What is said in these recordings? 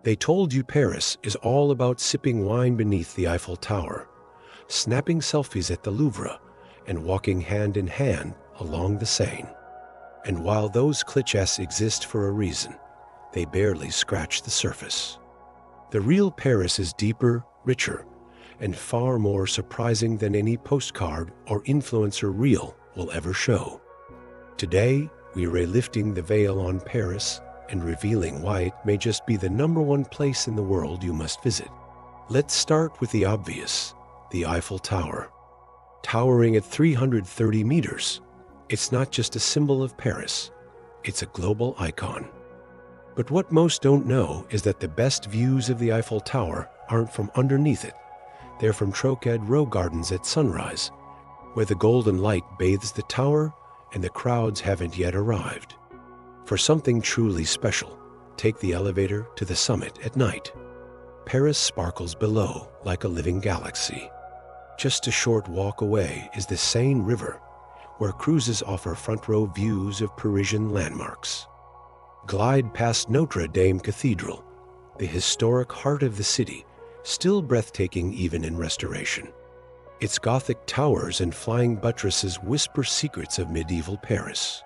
They told you Paris is all about sipping wine beneath the Eiffel Tower, snapping selfies at the Louvre, and walking hand in hand along the Seine. And while those clichés exist for a reason, they barely scratch the surface. The real Paris is deeper, richer, and far more surprising than any postcard or influencer reel will ever show. Today, we're lifting the veil on Paris and revealing why it may just be the #1 place in the world you must visit. Let's start with the obvious, the Eiffel Tower. Towering at 330 meters, it's not just a symbol of Paris, it's a global icon. But what most don't know is that the best views of the Eiffel Tower aren't from underneath it. They're from Trocadero Gardens at sunrise, where the golden light bathes the tower and the crowds haven't yet arrived. For something truly special, take the elevator to the summit at night. Paris sparkles below like a living galaxy. Just a short walk away is the Seine River, where cruises offer front-row views of Parisian landmarks. Glide past Notre Dame Cathedral, the historic heart of the city, still breathtaking even in restoration. Its Gothic towers and flying buttresses whisper secrets of medieval Paris.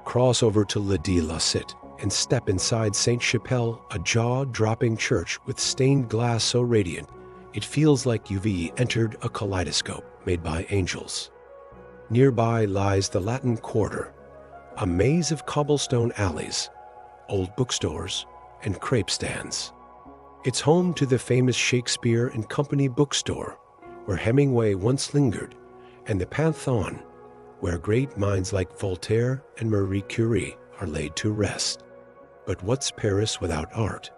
Cross over to Le de la Cité and step inside Sainte-Chapelle, a jaw-dropping church with stained glass so radiant, it feels like you've entered a kaleidoscope made by angels. Nearby lies the Latin Quarter, a maze of cobblestone alleys, old bookstores, and crepe stands. It's home to the famous Shakespeare and Company bookstore, where Hemingway once lingered, and the Pantheon, where great minds like Voltaire and Marie Curie are laid to rest. But what's Paris without art?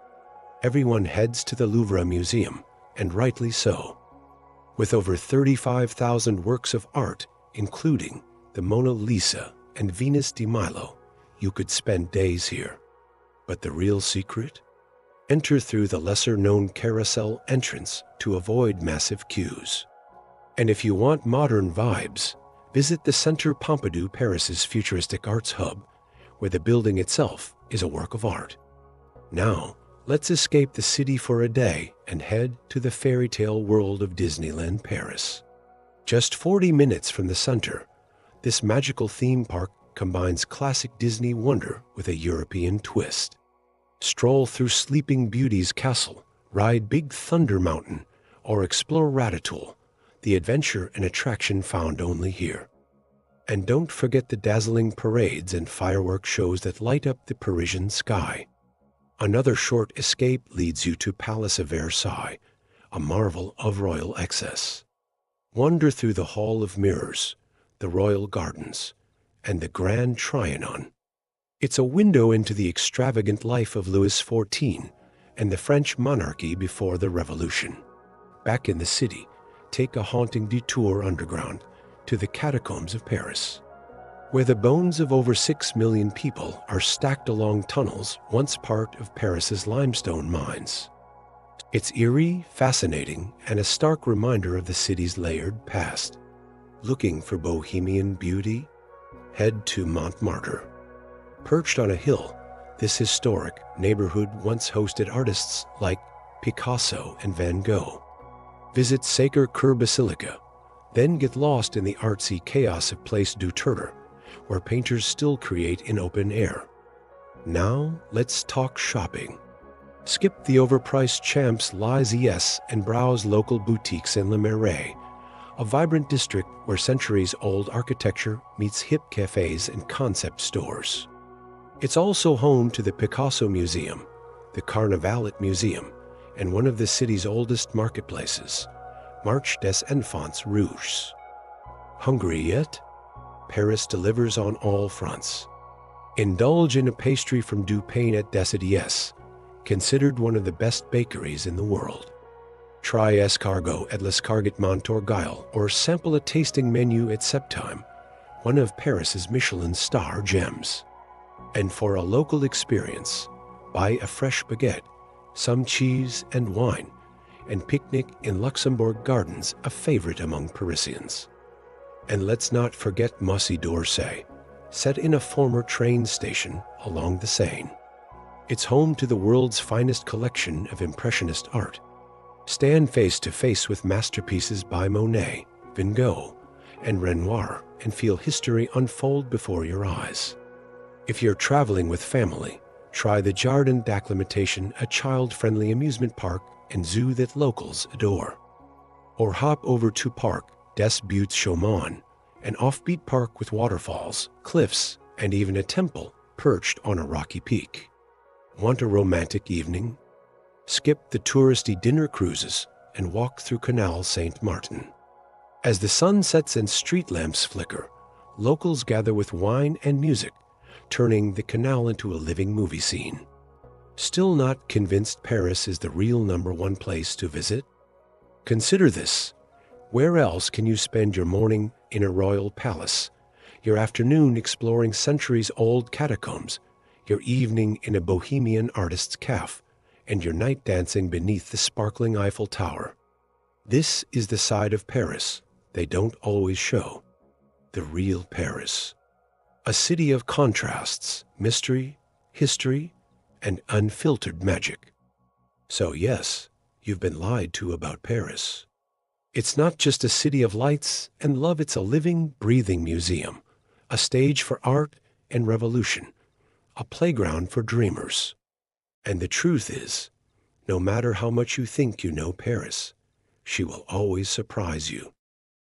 Everyone heads to the Louvre Museum, and rightly so. With over 35,000 works of art, including the Mona Lisa and Venus de Milo, you could spend days here. But the real secret? Enter through the lesser-known carousel entrance to avoid massive queues. And if you want modern vibes, visit the Centre Pompidou, Paris's futuristic arts hub, where the building itself is a work of art. Now, let's escape the city for a day and head to the fairy tale world of Disneyland Paris. Just 40 minutes from the center, this magical theme park combines classic Disney wonder with a European twist. Stroll through Sleeping Beauty's castle, ride Big Thunder Mountain, or explore Ratatouille, the adventure and attraction found only here. And don't forget the dazzling parades and fireworks shows that light up the Parisian sky. Another short escape leads you to Palace of Versailles, a marvel of royal excess. Wander through the Hall of Mirrors, the Royal Gardens, and the Grand Trianon. It's a window into the extravagant life of Louis XIV and the French monarchy before the Revolution. Back in the city, take a haunting detour underground to the Catacombs of Paris, where the bones of over 6 million people are stacked along tunnels once part of Paris's limestone mines. It's eerie, fascinating, and a stark reminder of the city's layered past. Looking for bohemian beauty? Head to Montmartre. Perched on a hill, this historic neighborhood once hosted artists like Picasso and Van Gogh. Visit Sacré-Cœur Basilica, then get lost in the artsy chaos of Place du Tertre, where painters still create in open air. Now, let's talk shopping. Skip the overpriced Champs-Élysées and browse local boutiques in Le Marais, a vibrant district where centuries-old architecture meets hip cafes and concept stores. It's also home to the Picasso Museum, the Carnavalet Museum, and one of the city's oldest marketplaces, Marché des Enfants Rouges. Hungry yet? Paris delivers on all fronts. Indulge in a pastry from Du Pain at Décidies, considered one of the best bakeries in the world. Try escargot at l'Escargot Montorgueil, or sample a tasting menu at Septime, one of Paris's Michelin star gems. And for a local experience, buy a fresh baguette, some cheese and wine, and picnic in Luxembourg Gardens, a favorite among Parisians. And let's not forget Mossy d'Orsay, set in a former train station along the Seine. It's home to the world's finest collection of Impressionist art. Stand face to face with masterpieces by Monet, Van Gogh, and Renoir and feel history unfold before your eyes. If you're traveling with family, try the Jardin d'Acclimatation, a child-friendly amusement park and zoo that locals adore. Or hop over to Parc des Buttes Chaumont, an offbeat park with waterfalls, cliffs, and even a temple perched on a rocky peak. Want a romantic evening? Skip the touristy dinner cruises and walk through Canal Saint-Martin. As the sun sets and street lamps flicker, locals gather with wine and music, turning the canal into a living movie scene. Still not convinced Paris is the real #1 place to visit? Consider this. Where else can you spend your morning in a royal palace, your afternoon exploring centuries-old catacombs, your evening in a bohemian artist's cafe, and your night dancing beneath the sparkling Eiffel Tower? This is the side of Paris they don't always show. The real Paris. A city of contrasts, mystery, history, and unfiltered magic. So yes, you've been lied to about Paris. It's not just a city of lights and love, it's a living, breathing museum, a stage for art and revolution, a playground for dreamers. And the truth is, no matter how much you think you know Paris, she will always surprise you.